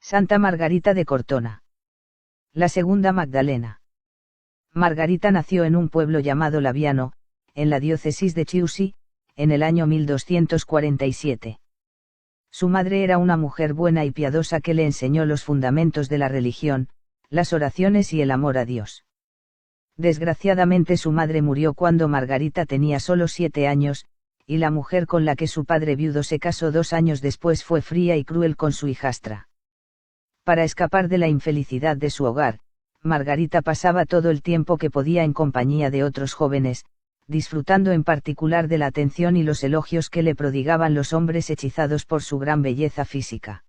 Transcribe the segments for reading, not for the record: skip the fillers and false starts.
Santa Margarita de Cortona. La segunda Magdalena. Margarita nació en un pueblo llamado Laviano, en la diócesis de Chiusi, en el año 1247. Su madre era una mujer buena y piadosa que le enseñó los fundamentos de la religión, las oraciones y el amor a Dios. Desgraciadamente su madre murió cuando Margarita tenía solo 7 años, y la mujer con la que su padre viudo se casó 2 años después fue fría y cruel con su hijastra. Para escapar de la infelicidad de su hogar, Margarita pasaba todo el tiempo que podía en compañía de otros jóvenes, disfrutando en particular de la atención y los elogios que le prodigaban los hombres hechizados por su gran belleza física.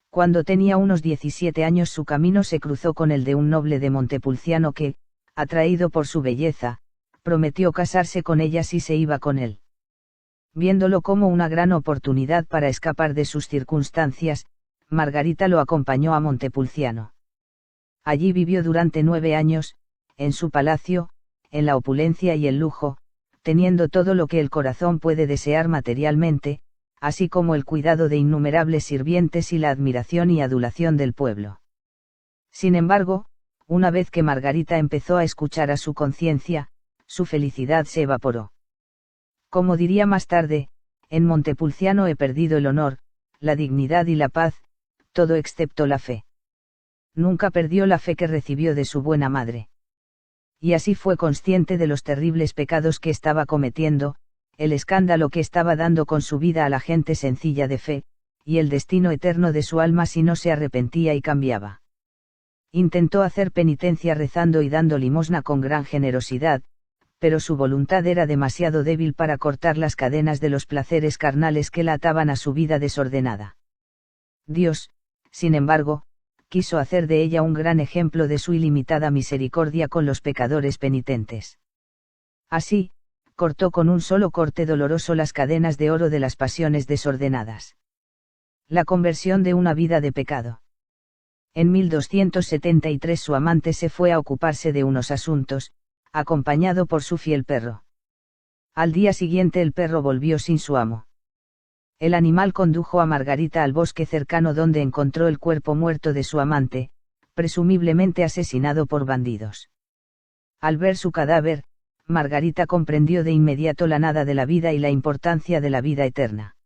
Cuando tenía unos 17 años su camino se cruzó con el de un noble de Montepulciano que, atraído por su belleza, prometió casarse con ella si se iba con él. Viéndolo como una gran oportunidad para escapar de sus circunstancias, Margarita lo acompañó a Montepulciano. Allí vivió durante 9 años, en su palacio, en la opulencia y el lujo, teniendo todo lo que el corazón puede desear materialmente, así como el cuidado de innumerables sirvientes y la admiración y adulación del pueblo. Sin embargo, una vez que Margarita empezó a escuchar a su conciencia, su felicidad se evaporó. Como diría más tarde, en Montepulciano he perdido el honor, la dignidad y la paz, todo excepto la fe. Nunca perdió la fe que recibió de su buena madre. Y así fue consciente de los terribles pecados que estaba cometiendo, el escándalo que estaba dando con su vida a la gente sencilla de fe, y el destino eterno de su alma si no se arrepentía y cambiaba. Intentó hacer penitencia rezando y dando limosna con gran generosidad, pero su voluntad era demasiado débil para cortar las cadenas de los placeres carnales que la ataban a su vida desordenada. Dios, sin embargo, quiso hacer de ella un gran ejemplo de su ilimitada misericordia con los pecadores penitentes. Así, cortó con un solo corte doloroso las cadenas de oro de las pasiones desordenadas. La conversión de una vida de pecado. En 1273 su amante se fue a ocuparse de unos asuntos, acompañado por su fiel perro. Al día siguiente el perro volvió sin su amo. El animal condujo a Margarita al bosque cercano donde encontró el cuerpo muerto de su amante, presumiblemente asesinado por bandidos. Al ver su cadáver, Margarita comprendió de inmediato la nada de la vida y la importancia de la vida eterna.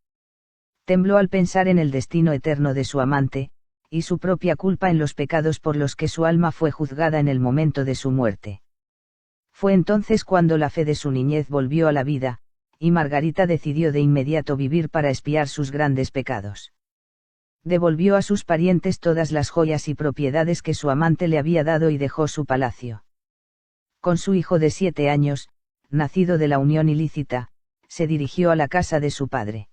Tembló al pensar en el destino eterno de su amante, y su propia culpa en los pecados por los que su alma fue juzgada en el momento de su muerte. Fue entonces cuando la fe de su niñez volvió a la vida, y Margarita decidió de inmediato vivir para expiar sus grandes pecados. Devolvió a sus parientes todas las joyas y propiedades que su amante le había dado y dejó su palacio. Con su hijo de 7 años, nacido de la unión ilícita, se dirigió a la casa de su padre.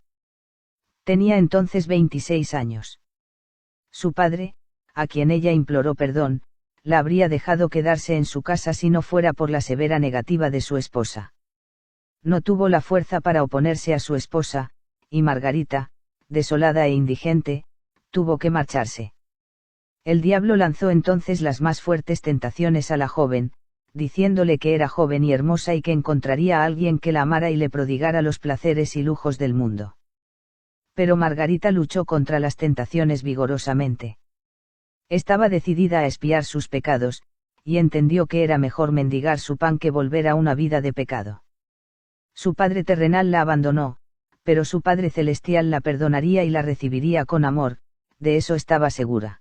Tenía entonces 26 años. Su padre, a quien ella imploró perdón, la habría dejado quedarse en su casa si no fuera por la severa negativa de su esposa. No tuvo la fuerza para oponerse a su esposa, y Margarita, desolada e indigente, tuvo que marcharse. El diablo lanzó entonces las más fuertes tentaciones a la joven, diciéndole que era joven y hermosa y que encontraría a alguien que la amara y le prodigara los placeres y lujos del mundo. Pero Margarita luchó contra las tentaciones vigorosamente. Estaba decidida a expiar sus pecados, y entendió que era mejor mendigar su pan que volver a una vida de pecado. Su padre terrenal la abandonó, pero su Padre Celestial la perdonaría y la recibiría con amor, de eso estaba segura.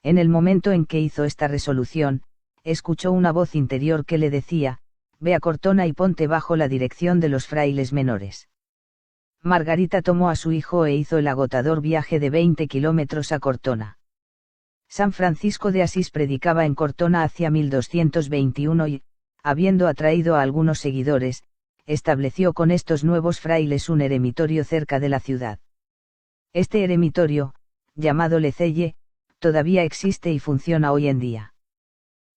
En el momento en que hizo esta resolución, escuchó una voz interior que le decía: «Ve a Cortona y ponte bajo la dirección de los frailes menores». Margarita tomó a su hijo e hizo el agotador viaje de 20 kilómetros a Cortona. San Francisco de Asís predicaba en Cortona hacia 1221 y, habiendo atraído a algunos seguidores, estableció con estos nuevos frailes un eremitorio cerca de la ciudad. Este eremitorio, llamado Le Celle, todavía existe y funciona hoy en día.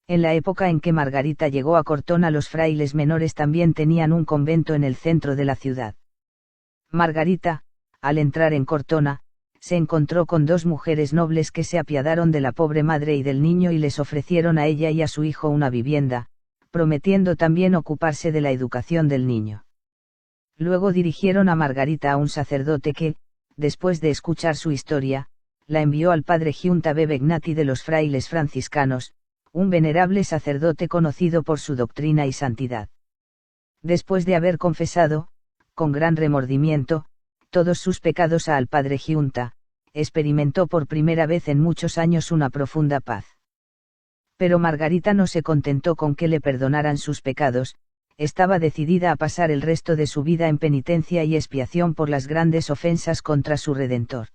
En la época en que Margarita llegó a Cortona los frailes menores también tenían un convento en el centro de la ciudad. Margarita, al entrar en Cortona, se encontró con 2 mujeres nobles que se apiadaron de la pobre madre y del niño y les ofrecieron a ella y a su hijo una vivienda, prometiendo también ocuparse de la educación del niño. Luego dirigieron a Margarita a un sacerdote que, después de escuchar su historia, la envió al padre Giunta Bebegnati de los frailes franciscanos, un venerable sacerdote conocido por su doctrina y santidad. Después de haber confesado, con gran remordimiento, todos sus pecados al padre Giunta, experimentó por primera vez en muchos años una profunda paz. Pero Margarita no se contentó con que le perdonaran sus pecados, estaba decidida a pasar el resto de su vida en penitencia y expiación por las grandes ofensas contra su Redentor.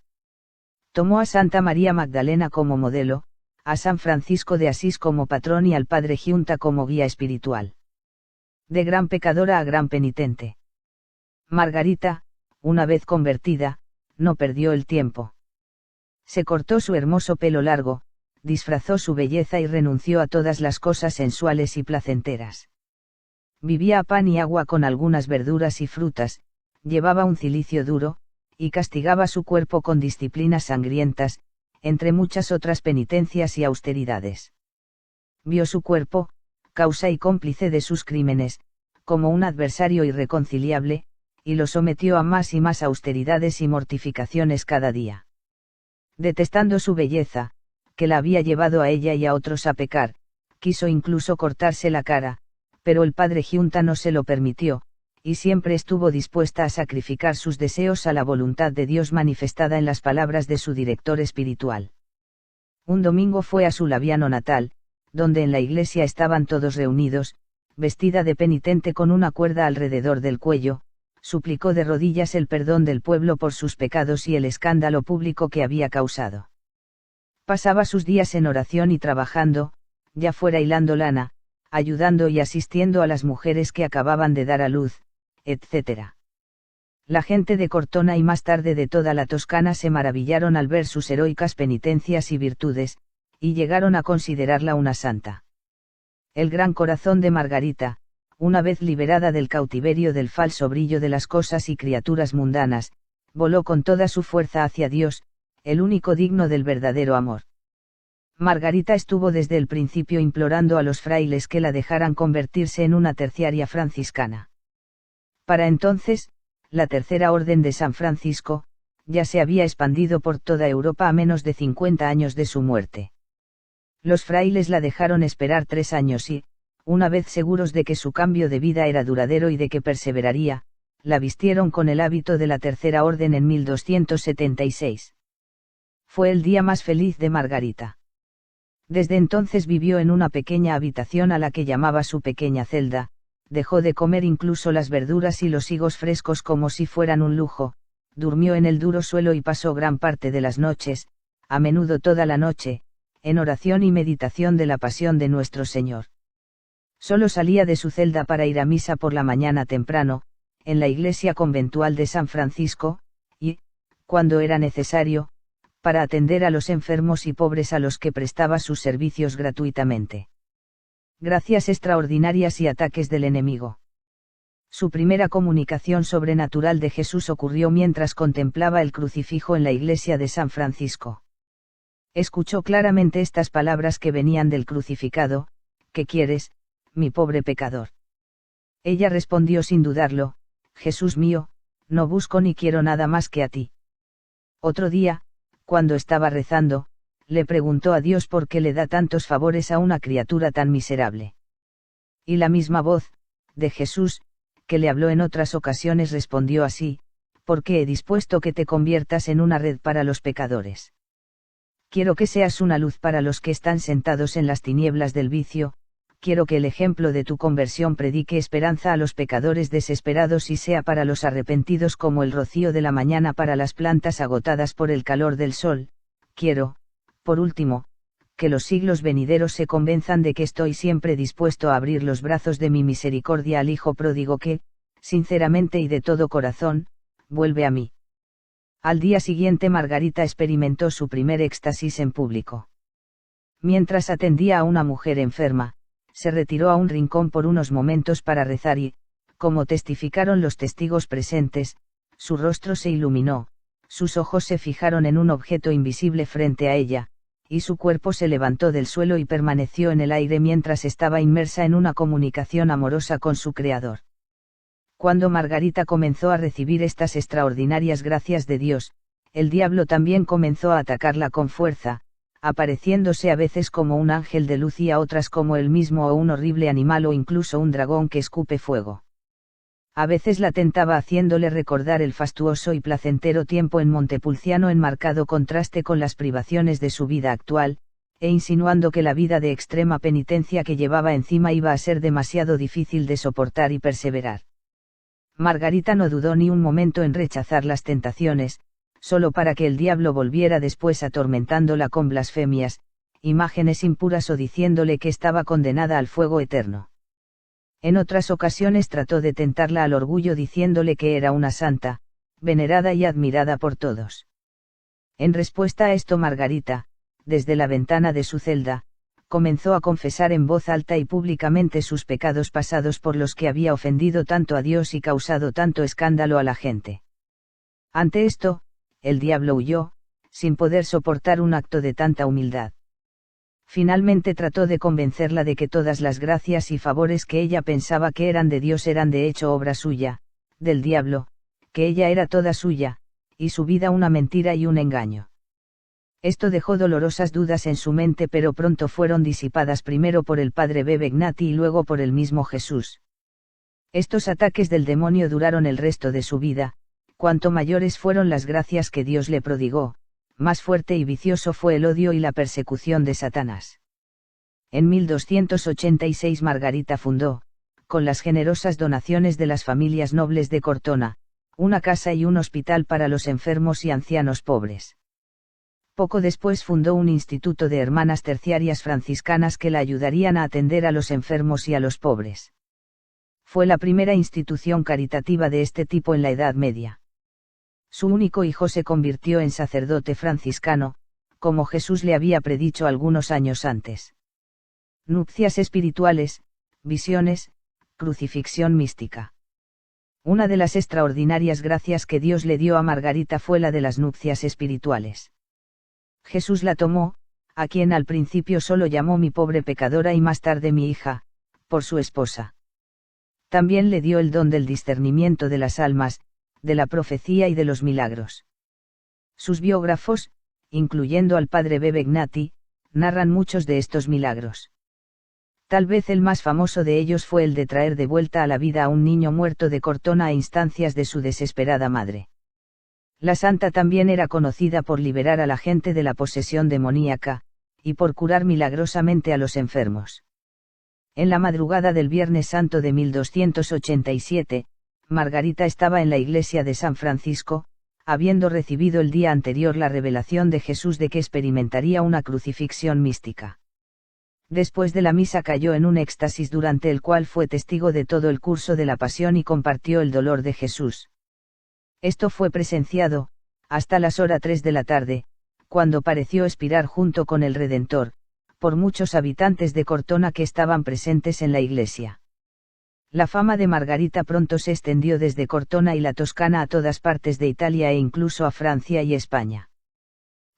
Tomó a Santa María Magdalena como modelo, a San Francisco de Asís como patrón y al padre Giunta como guía espiritual. De gran pecadora a gran penitente. Margarita, una vez convertida, no perdió el tiempo. Se cortó su hermoso pelo largo, disfrazó su belleza y renunció a todas las cosas sensuales y placenteras. Vivía a pan y agua con algunas verduras y frutas, llevaba un cilicio duro, y castigaba su cuerpo con disciplinas sangrientas, entre muchas otras penitencias y austeridades. Vio su cuerpo, causa y cómplice de sus crímenes, como un adversario irreconciliable, y lo sometió a más y más austeridades y mortificaciones cada día. Detestando su belleza, que la había llevado a ella y a otros a pecar, quiso incluso cortarse la cara, pero el padre Giunta no se lo permitió, y siempre estuvo dispuesta a sacrificar sus deseos a la voluntad de Dios manifestada en las palabras de su director espiritual. Un domingo fue a su Laviano natal, donde en la iglesia estaban todos reunidos, vestida de penitente con una cuerda alrededor del cuello, suplicó de rodillas el perdón del pueblo por sus pecados y el escándalo público que había causado. Pasaba sus días en oración y trabajando, ya fuera hilando lana, ayudando y asistiendo a las mujeres que acababan de dar a luz, etc. La gente de Cortona y más tarde de toda la Toscana se maravillaron al ver sus heroicas penitencias y virtudes, y llegaron a considerarla una santa. El gran corazón de Margarita, una vez liberada del cautiverio del falso brillo de las cosas y criaturas mundanas, voló con toda su fuerza hacia Dios, el único digno del verdadero amor. Margarita estuvo desde el principio implorando a los frailes que la dejaran convertirse en una terciaria franciscana. Para entonces, la Tercera Orden de San Francisco, ya se había expandido por toda Europa a menos de 50 años de su muerte. Los frailes la dejaron esperar 3 años y, una vez seguros de que su cambio de vida era duradero y de que perseveraría, la vistieron con el hábito de la Tercera Orden en 1276. Fue el día más feliz de Margarita. Desde entonces vivió en una pequeña habitación a la que llamaba su pequeña celda, dejó de comer incluso las verduras y los higos frescos como si fueran un lujo, durmió en el duro suelo y pasó gran parte de las noches, a menudo toda la noche, en oración y meditación de la pasión de nuestro Señor. Solo salía de su celda para ir a misa por la mañana temprano, en la iglesia conventual de San Francisco, y, cuando era necesario, para atender a los enfermos y pobres a los que prestaba sus servicios gratuitamente. Gracias extraordinarias y ataques del enemigo. Su primera comunicación sobrenatural de Jesús ocurrió mientras contemplaba el crucifijo en la iglesia de San Francisco. Escuchó claramente estas palabras que venían del crucificado: ¿qué quieres, mi pobre pecador? Ella respondió sin dudarlo: Jesús mío, no busco ni quiero nada más que a ti. Otro día, cuando estaba rezando, le preguntó a Dios por qué le da tantos favores a una criatura tan miserable. Y la misma voz, de Jesús, que le habló en otras ocasiones respondió así: porque he dispuesto que te conviertas en una red para los pecadores. Quiero que seas una luz para los que están sentados en las tinieblas del vicio, quiero que el ejemplo de tu conversión predique esperanza a los pecadores desesperados y sea para los arrepentidos como el rocío de la mañana para las plantas agotadas por el calor del sol. Quiero, por último, que los siglos venideros se convenzan de que estoy siempre dispuesto a abrir los brazos de mi misericordia al Hijo pródigo que, sinceramente y de todo corazón, vuelve a mí. Al día siguiente Margarita experimentó su primer éxtasis en público. Mientras atendía a una mujer enferma, se retiró a un rincón por unos momentos para rezar y, como testificaron los testigos presentes, su rostro se iluminó, sus ojos se fijaron en un objeto invisible frente a ella, y su cuerpo se levantó del suelo y permaneció en el aire mientras estaba inmersa en una comunicación amorosa con su Creador. Cuando Margarita comenzó a recibir estas extraordinarias gracias de Dios, el diablo también comenzó a atacarla con fuerza, apareciéndose a veces como un ángel de luz y a otras como él mismo o un horrible animal o incluso un dragón que escupe fuego. A veces la tentaba haciéndole recordar el fastuoso y placentero tiempo en Montepulciano en marcado contraste con las privaciones de su vida actual, e insinuando que la vida de extrema penitencia que llevaba encima iba a ser demasiado difícil de soportar y perseverar. Margarita no dudó ni un momento en rechazar las tentaciones, solo para que el diablo volviera después atormentándola con blasfemias, imágenes impuras o diciéndole que estaba condenada al fuego eterno. En otras ocasiones trató de tentarla al orgullo diciéndole que era una santa, venerada y admirada por todos. En respuesta a esto Margarita, desde la ventana de su celda, comenzó a confesar en voz alta y públicamente sus pecados pasados por los que había ofendido tanto a Dios y causado tanto escándalo a la gente. Ante esto, el diablo huyó, sin poder soportar un acto de tanta humildad. Finalmente trató de convencerla de que todas las gracias y favores que ella pensaba que eran de Dios eran de hecho obra suya, del diablo, que ella era toda suya, y su vida una mentira y un engaño. Esto dejó dolorosas dudas en su mente, pero pronto fueron disipadas primero por el padre Bebegnati y luego por el mismo Jesús. Estos ataques del demonio duraron el resto de su vida, cuanto mayores fueron las gracias que Dios le prodigó, más fuerte y vicioso fue el odio y la persecución de Satanás. En 1286 Margarita fundó, con las generosas donaciones de las familias nobles de Cortona, una casa y un hospital para los enfermos y ancianos pobres. Poco después fundó un instituto de hermanas terciarias franciscanas que la ayudarían a atender a los enfermos y a los pobres. Fue la primera institución caritativa de este tipo en la Edad Media. Su único hijo se convirtió en sacerdote franciscano, como Jesús le había predicho algunos años antes. Nupcias espirituales, visiones, crucifixión mística. Una de las extraordinarias gracias que Dios le dio a Margarita fue la de las nupcias espirituales. Jesús la tomó, a quien al principio solo llamó mi pobre pecadora y más tarde mi hija, por su esposa. También le dio el don del discernimiento de las almas, de la profecía y de los milagros. Sus biógrafos, incluyendo al padre Bebegnati, narran muchos de estos milagros. Tal vez el más famoso de ellos fue el de traer de vuelta a la vida a un niño muerto de Cortona a instancias de su desesperada madre. La santa también era conocida por liberar a la gente de la posesión demoníaca, y por curar milagrosamente a los enfermos. En la madrugada del Viernes Santo de 1287, Margarita estaba en la iglesia de San Francisco, habiendo recibido el día anterior la revelación de Jesús de que experimentaría una crucifixión mística. Después de la misa cayó en un éxtasis durante el cual fue testigo de todo el curso de la pasión y compartió el dolor de Jesús. Esto fue presenciado, hasta las horas 3 de la tarde, cuando pareció expirar junto con el Redentor, por muchos habitantes de Cortona que estaban presentes en la iglesia. La fama de Margarita pronto se extendió desde Cortona y la Toscana a todas partes de Italia e incluso a Francia y España.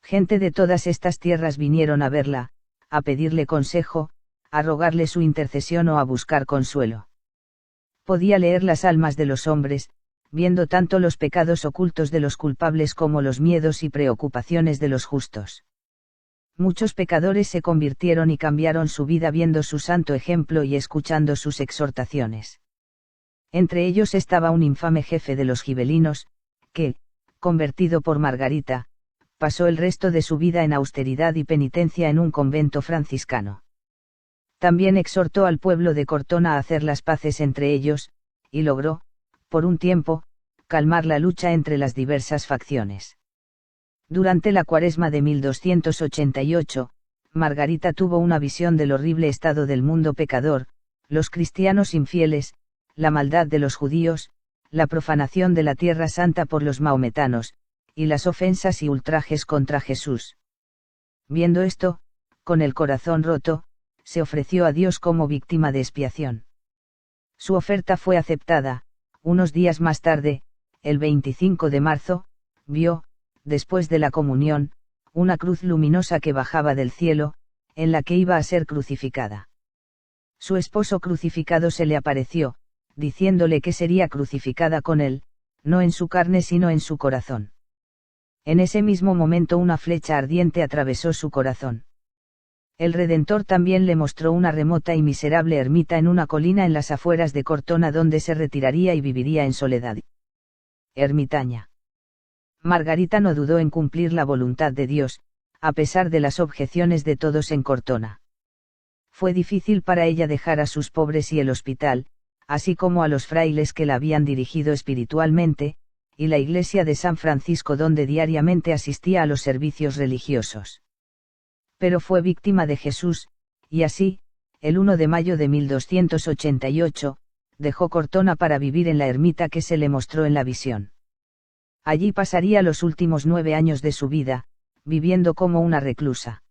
Gente de todas estas tierras vinieron a verla, a pedirle consejo, a rogarle su intercesión o a buscar consuelo. Podía leer las almas de los hombres, viendo tanto los pecados ocultos de los culpables como los miedos y preocupaciones de los justos. Muchos pecadores se convirtieron y cambiaron su vida viendo su santo ejemplo y escuchando sus exhortaciones. Entre ellos estaba un infame jefe de los gibelinos, que, convertido por Margarita, pasó el resto de su vida en austeridad y penitencia en un convento franciscano. También exhortó al pueblo de Cortona a hacer las paces entre ellos, y logró, por un tiempo, calmar la lucha entre las diversas facciones. Durante la Cuaresma de 1288, Margarita tuvo una visión del horrible estado del mundo pecador, los cristianos infieles, la maldad de los judíos, la profanación de la Tierra Santa por los maometanos, y las ofensas y ultrajes contra Jesús. Viendo esto, con el corazón roto, se ofreció a Dios como víctima de expiación. Su oferta fue aceptada. Unos días más tarde, el 25 de marzo, vio, después de la comunión, una cruz luminosa que bajaba del cielo, en la que iba a ser crucificada. Su esposo crucificado se le apareció, diciéndole que sería crucificada con él, no en su carne sino en su corazón. En ese mismo momento una flecha ardiente atravesó su corazón. El Redentor también le mostró una remota y miserable ermita en una colina en las afueras de Cortona donde se retiraría y viviría en soledad. Ermitaña. Margarita no dudó en cumplir la voluntad de Dios, a pesar de las objeciones de todos en Cortona. Fue difícil para ella dejar a sus pobres y el hospital, así como a los frailes que la habían dirigido espiritualmente, y la iglesia de San Francisco donde diariamente asistía a los servicios religiosos. Pero fue víctima de Jesús, y así, el 1 de mayo de 1288, dejó Cortona para vivir en la ermita que se le mostró en la visión. Allí pasaría los últimos 9 años de su vida, viviendo como una reclusa.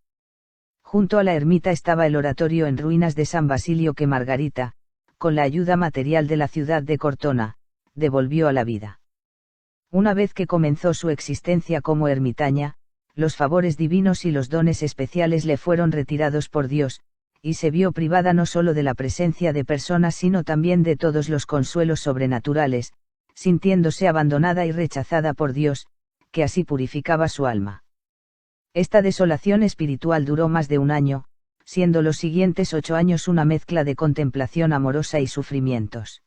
Junto a la ermita estaba el oratorio en ruinas de San Basilio que Margarita, con la ayuda material de la ciudad de Cortona, devolvió a la vida. Una vez que comenzó su existencia como ermitaña, los favores divinos y los dones especiales le fueron retirados por Dios, y se vio privada no solo de la presencia de personas sino también de todos los consuelos sobrenaturales, sintiéndose abandonada y rechazada por Dios, que así purificaba su alma. Esta desolación espiritual duró más de un año, siendo los siguientes 8 años una mezcla de contemplación amorosa y sufrimientos.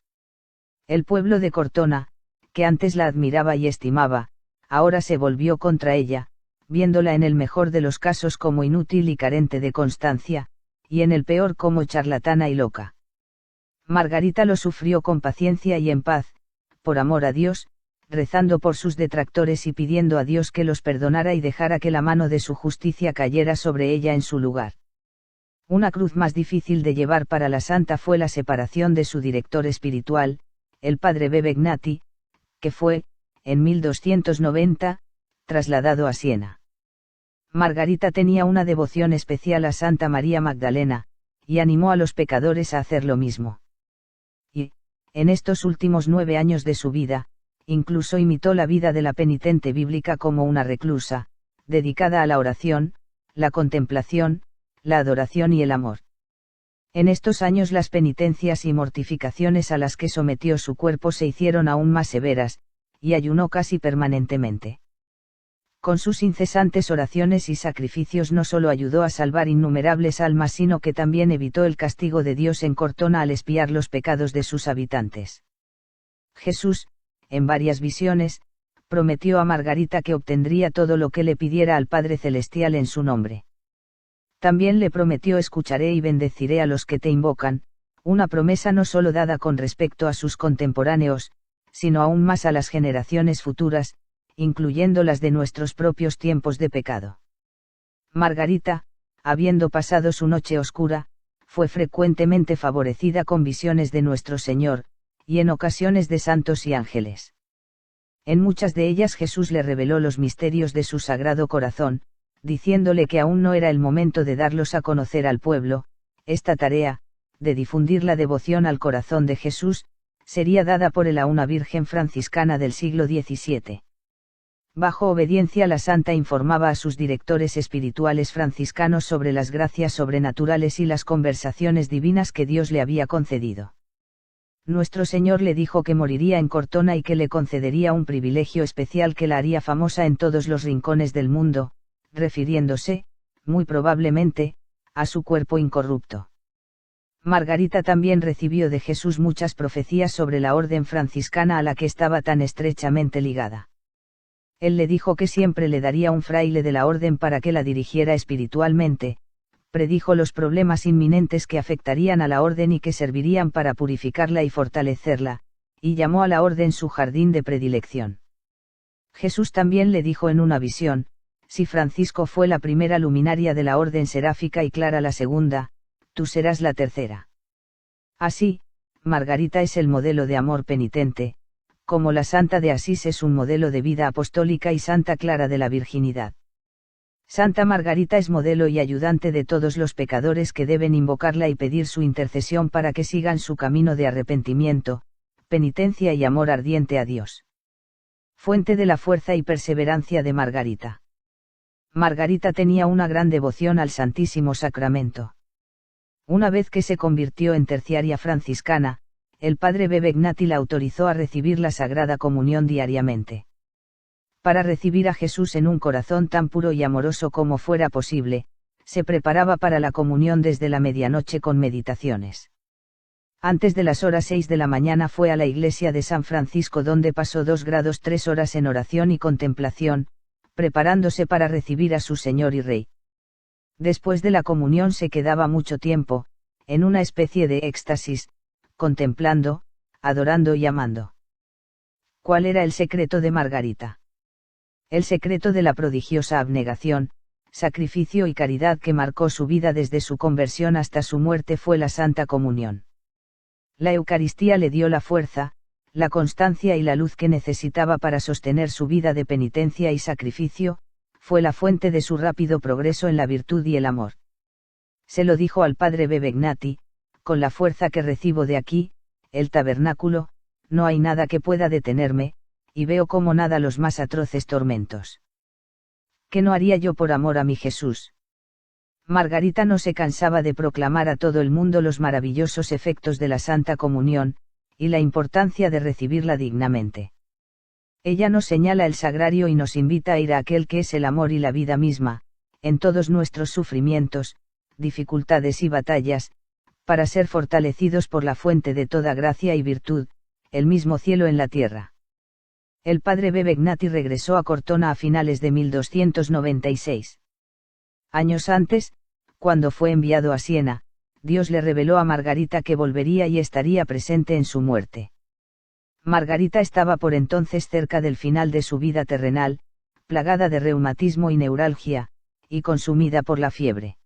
El pueblo de Cortona, que antes la admiraba y estimaba, ahora se volvió contra ella, viéndola en el mejor de los casos como inútil y carente de constancia, y en el peor como charlatana y loca. Margarita lo sufrió con paciencia y en paz, por amor a Dios, rezando por sus detractores y pidiendo a Dios que los perdonara y dejara que la mano de su justicia cayera sobre ella en su lugar. Una cruz más difícil de llevar para la santa fue la separación de su director espiritual, el padre Bebegnati, que fue, en 1290, trasladado a Siena. Margarita tenía una devoción especial a Santa María Magdalena, y animó a los pecadores a hacer lo mismo. Y, en estos últimos 9 años de su vida, incluso imitó la vida de la penitente bíblica como una reclusa, dedicada a la oración, la contemplación, la adoración y el amor. En estos años las penitencias y mortificaciones a las que sometió su cuerpo se hicieron aún más severas, y ayunó casi permanentemente. Con sus incesantes oraciones y sacrificios no solo ayudó a salvar innumerables almas sino que también evitó el castigo de Dios en Cortona al expiar los pecados de sus habitantes. Jesús, en varias visiones, prometió a Margarita que obtendría todo lo que le pidiera al Padre Celestial en su nombre. También le prometió: escucharé y bendeciré a los que te invocan, una promesa no solo dada con respecto a sus contemporáneos, sino aún más a las generaciones futuras, incluyendo las de nuestros propios tiempos de pecado. Margarita, habiendo pasado su noche oscura, fue frecuentemente favorecida con visiones de nuestro Señor, y en ocasiones de santos y ángeles. En muchas de ellas Jesús le reveló los misterios de su sagrado corazón, diciéndole que aún no era el momento de darlos a conocer al pueblo. Esta tarea, de difundir la devoción al corazón de Jesús, sería dada por él a una virgen franciscana del siglo XVII. Bajo obediencia, la santa informaba a sus directores espirituales franciscanos sobre las gracias sobrenaturales y las conversaciones divinas que Dios le había concedido. Nuestro Señor le dijo que moriría en Cortona y que le concedería un privilegio especial que la haría famosa en todos los rincones del mundo, refiriéndose, muy probablemente, a su cuerpo incorrupto. Margarita también recibió de Jesús muchas profecías sobre la orden franciscana a la que estaba tan estrechamente ligada. Él le dijo que siempre le daría un fraile de la orden para que la dirigiera espiritualmente, predijo los problemas inminentes que afectarían a la orden y que servirían para purificarla y fortalecerla, y llamó a la orden su jardín de predilección. Jesús también le dijo en una visión: si Francisco fue la primera luminaria de la orden seráfica y Clara la segunda, tú serás la tercera. Así, Margarita es el modelo de amor penitente, como la Santa de Asís es un modelo de vida apostólica y Santa Clara de la virginidad. Santa Margarita es modelo y ayudante de todos los pecadores que deben invocarla y pedir su intercesión para que sigan su camino de arrepentimiento, penitencia y amor ardiente a Dios. Fuente de la fuerza y perseverancia de Margarita. Margarita tenía una gran devoción al Santísimo Sacramento. Una vez que se convirtió en terciaria franciscana, el padre Bebegnati la autorizó a recibir la Sagrada Comunión diariamente. Para recibir a Jesús en un corazón tan puro y amoroso como fuera posible, se preparaba para la comunión desde la medianoche con meditaciones. Antes de las horas 6 de la mañana fue a la iglesia de San Francisco donde pasó 2 grados 3 horas en oración y contemplación, preparándose para recibir a su Señor y Rey. Después de la comunión se quedaba mucho tiempo, en una especie de éxtasis, contemplando, adorando y amando. ¿Cuál era el secreto de Margarita? El secreto de la prodigiosa abnegación, sacrificio y caridad que marcó su vida desde su conversión hasta su muerte fue la Santa Comunión. La Eucaristía le dio la fuerza, la constancia y la luz que necesitaba para sostener su vida de penitencia y sacrificio, fue la fuente de su rápido progreso en la virtud y el amor. Se lo dijo al padre Bebegnati: con la fuerza que recibo de aquí, el tabernáculo, no hay nada que pueda detenerme, y veo como nada los más atroces tormentos. ¿Qué no haría yo por amor a mi Jesús? Margarita no se cansaba de proclamar a todo el mundo los maravillosos efectos de la Santa Comunión, y la importancia de recibirla dignamente. Ella nos señala el sagrario y nos invita a ir a aquel que es el amor y la vida misma, en todos nuestros sufrimientos, dificultades y batallas, para ser fortalecidos por la fuente de toda gracia y virtud, el mismo cielo en la tierra. El padre Bebegnati regresó a Cortona a finales de 1296. Años antes, cuando fue enviado a Siena, Dios le reveló a Margarita que volvería y estaría presente en su muerte. Margarita estaba por entonces cerca del final de su vida terrenal, plagada de reumatismo y neuralgia, y consumida por la fiebre.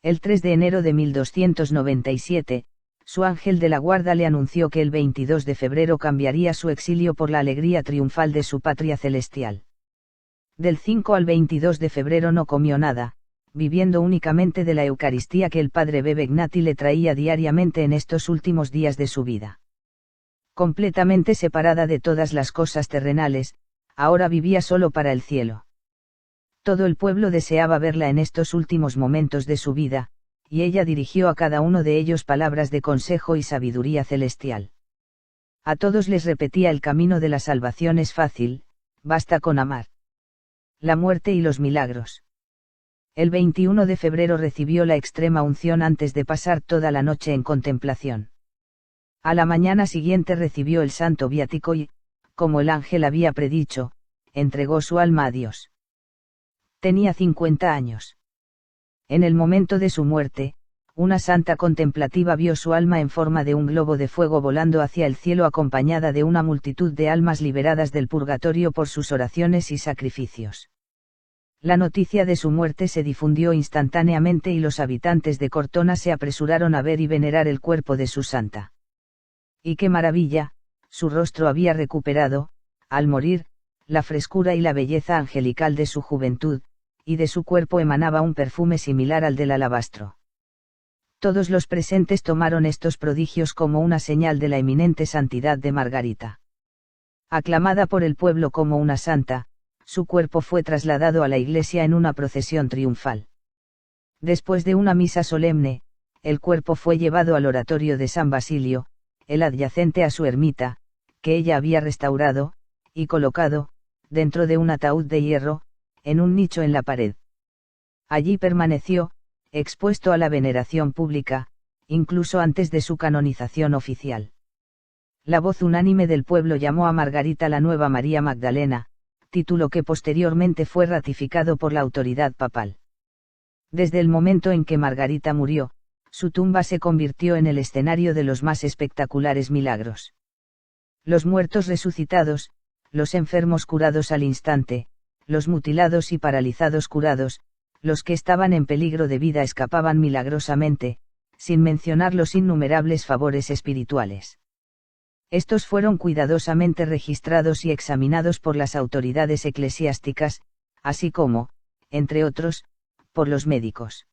El 3 de enero de 1297, su ángel de la guarda le anunció que el 22 de febrero cambiaría su exilio por la alegría triunfal de su patria celestial. Del 5 al 22 de febrero no comió nada, viviendo únicamente de la Eucaristía que el padre Bebegnati le traía diariamente en estos últimos días de su vida. Completamente separada de todas las cosas terrenales, ahora vivía solo para el cielo. Todo el pueblo deseaba verla en estos últimos momentos de su vida, y ella dirigió a cada uno de ellos palabras de consejo y sabiduría celestial. A todos les repetía: el camino de la salvación es fácil, basta con amar. La muerte y los milagros. El 21 de febrero recibió la extrema unción antes de pasar toda la noche en contemplación. A la mañana siguiente recibió el santo viático y, como el ángel había predicho, entregó su alma a Dios. Tenía 50 años. En el momento de su muerte, una santa contemplativa vio su alma en forma de un globo de fuego volando hacia el cielo acompañada de una multitud de almas liberadas del purgatorio por sus oraciones y sacrificios. La noticia de su muerte se difundió instantáneamente y los habitantes de Cortona se apresuraron a ver y venerar el cuerpo de su santa. Y qué maravilla, su rostro había recuperado, al morir, la frescura y la belleza angelical de su juventud, y de su cuerpo emanaba un perfume similar al del alabastro. Todos los presentes tomaron estos prodigios como una señal de la eminente santidad de Margarita. Aclamada por el pueblo como una santa, su cuerpo fue trasladado a la iglesia en una procesión triunfal. Después de una misa solemne, el cuerpo fue llevado al oratorio de San Basilio, el adyacente a su ermita, que ella había restaurado, y colocado, dentro de un ataúd de hierro, en un nicho en la pared. Allí permaneció, expuesto a la veneración pública, incluso antes de su canonización oficial. La voz unánime del pueblo llamó a Margarita la nueva María Magdalena, título que posteriormente fue ratificado por la autoridad papal. Desde el momento en que Margarita murió, su tumba se convirtió en el escenario de los más espectaculares milagros. Los muertos resucitados, los enfermos curados al instante, los mutilados y paralizados curados, los que estaban en peligro de vida escapaban milagrosamente, sin mencionar los innumerables favores espirituales. Estos fueron cuidadosamente registrados y examinados por las autoridades eclesiásticas, así como, entre otros, por los médicos.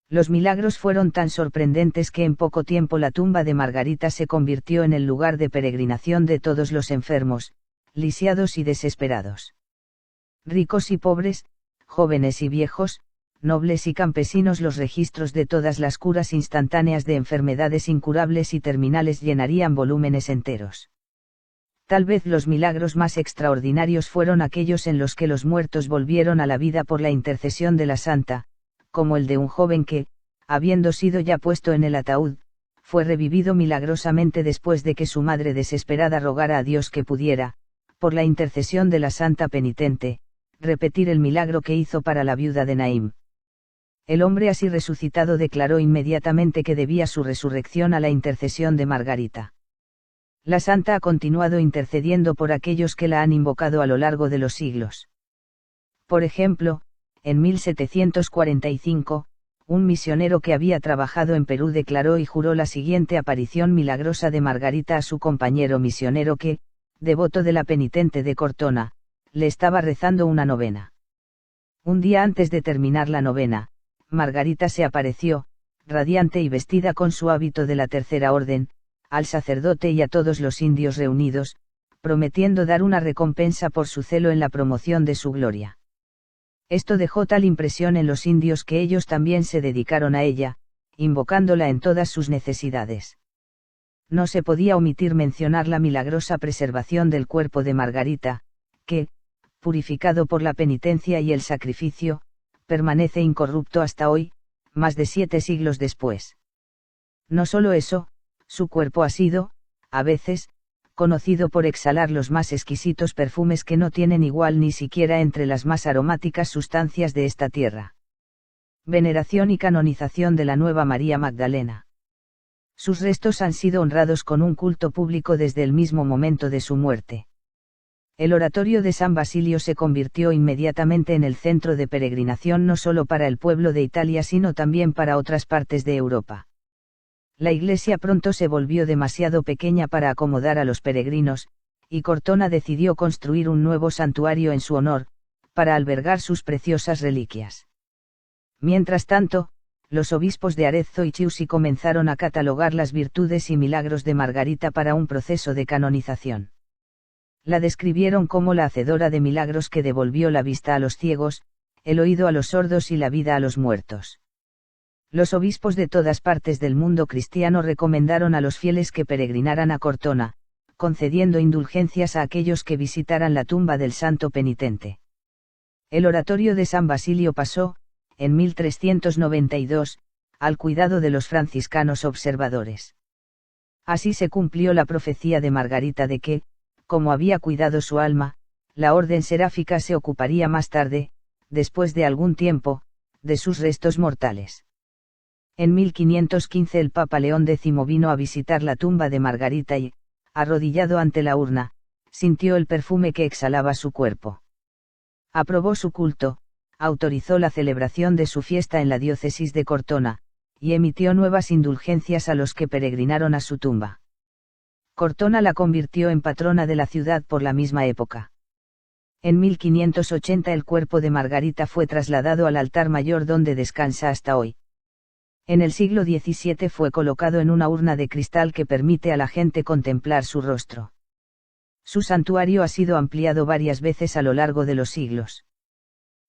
Los milagros fueron tan sorprendentes que en poco tiempo la tumba de Margarita se convirtió en el lugar de peregrinación de todos los enfermos, lisiados y desesperados. Ricos y pobres, jóvenes y viejos, nobles y campesinos, los registros de todas las curas instantáneas de enfermedades incurables y terminales llenarían volúmenes enteros. Tal vez los milagros más extraordinarios fueron aquellos en los que los muertos volvieron a la vida por la intercesión de la santa, como el de un joven que, habiendo sido ya puesto en el ataúd, fue revivido milagrosamente después de que su madre desesperada rogara a Dios que pudiera, por la intercesión de la santa penitente, repetir el milagro que hizo para la viuda de Naim. El hombre así resucitado declaró inmediatamente que debía su resurrección a la intercesión de Margarita. La santa ha continuado intercediendo por aquellos que la han invocado a lo largo de los siglos. Por ejemplo, en 1745, un misionero que había trabajado en Perú declaró y juró la siguiente aparición milagrosa de Margarita a su compañero misionero que, devoto de la penitente de Cortona, le estaba rezando una novena. Un día antes de terminar la novena, Margarita se apareció, radiante y vestida con su hábito de la Tercera Orden, al sacerdote y a todos los indios reunidos, prometiendo dar una recompensa por su celo en la promoción de su gloria. Esto dejó tal impresión en los indios que ellos también se dedicaron a ella, invocándola en todas sus necesidades. No se podía omitir mencionar la milagrosa preservación del cuerpo de Margarita, que, purificado por la penitencia y el sacrificio, permanece incorrupto hasta hoy, más de 7 siglos después. No solo eso, su cuerpo ha sido, a veces, conocido por exhalar los más exquisitos perfumes que no tienen igual ni siquiera entre las más aromáticas sustancias de esta tierra. Veneración y canonización de la nueva María Magdalena. Sus restos han sido honrados con un culto público desde el mismo momento de su muerte. El oratorio de San Basilio se convirtió inmediatamente en el centro de peregrinación no solo para el pueblo de Italia sino también para otras partes de Europa. La iglesia pronto se volvió demasiado pequeña para acomodar a los peregrinos, y Cortona decidió construir un nuevo santuario en su honor, para albergar sus preciosas reliquias. Mientras tanto, los obispos de Arezzo y Chiusi comenzaron a catalogar las virtudes y milagros de Margarita para un proceso de canonización. La describieron como la hacedora de milagros que devolvió la vista a los ciegos, el oído a los sordos y la vida a los muertos. Los obispos de todas partes del mundo cristiano recomendaron a los fieles que peregrinaran a Cortona, concediendo indulgencias a aquellos que visitaran la tumba del santo penitente. El oratorio de San Basilio pasó, en 1392, al cuidado de los franciscanos observadores. Así se cumplió la profecía de Margarita de que, como había cuidado su alma, la orden seráfica se ocuparía más tarde, después de algún tiempo, de sus restos mortales. En 1515 el Papa León X vino a visitar la tumba de Margarita y, arrodillado ante la urna, sintió el perfume que exhalaba su cuerpo. Aprobó su culto, autorizó la celebración de su fiesta en la diócesis de Cortona, y emitió nuevas indulgencias a los que peregrinaron a su tumba. Cortona la convirtió en patrona de la ciudad por la misma época. En 1580 el cuerpo de Margarita fue trasladado al altar mayor donde descansa hasta hoy. En el siglo XVII fue colocado en una urna de cristal que permite a la gente contemplar su rostro. Su santuario ha sido ampliado varias veces a lo largo de los siglos.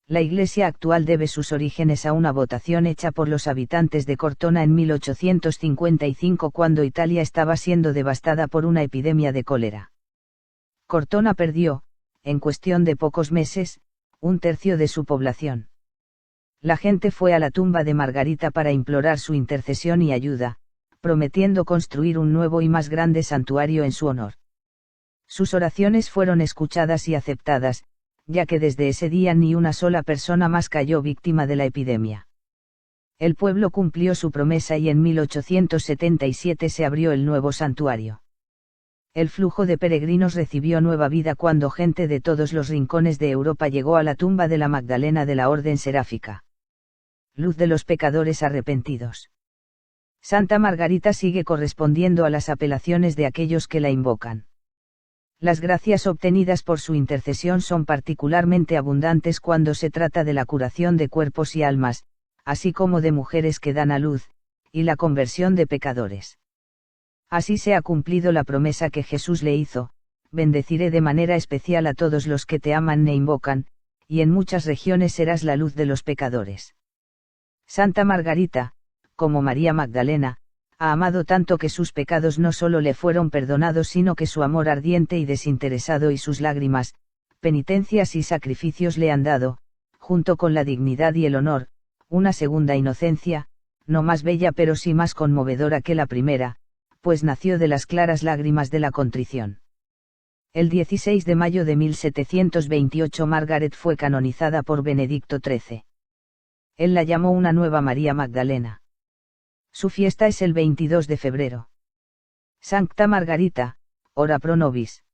La iglesia actual debe sus orígenes a una votación hecha por los habitantes de Cortona en 1855 cuando Italia estaba siendo devastada por una epidemia de cólera. Cortona perdió, en cuestión de pocos meses, 1/3 de su población. La gente fue a la tumba de Margarita para implorar su intercesión y ayuda, prometiendo construir un nuevo y más grande santuario en su honor. Sus oraciones fueron escuchadas y aceptadas, ya que desde ese día ni una sola persona más cayó víctima de la epidemia. El pueblo cumplió su promesa y en 1877 se abrió el nuevo santuario. El flujo de peregrinos recibió nueva vida cuando gente de todos los rincones de Europa llegó a la tumba de la Magdalena de la Orden Seráfica. Luz de los pecadores arrepentidos. Santa Margarita sigue correspondiendo a las apelaciones de aquellos que la invocan. Las gracias obtenidas por su intercesión son particularmente abundantes cuando se trata de la curación de cuerpos y almas, así como de mujeres que dan a luz, y la conversión de pecadores. Así se ha cumplido la promesa que Jesús le hizo: bendeciré de manera especial a todos los que te aman e invocan, y en muchas regiones serás la luz de los pecadores. Santa Margarita, como María Magdalena, ha amado tanto que sus pecados no solo le fueron perdonados, sino que su amor ardiente y desinteresado y sus lágrimas, penitencias y sacrificios le han dado, junto con la dignidad y el honor, una segunda inocencia, no más bella pero sí más conmovedora que la primera, pues nació de las claras lágrimas de la contrición. El 16 de mayo de 1728 Margaret fue canonizada por Benedicto XIII. Él la llamó una nueva María Magdalena. Su fiesta es el 22 de febrero. Sancta Margarita, ora pro nobis.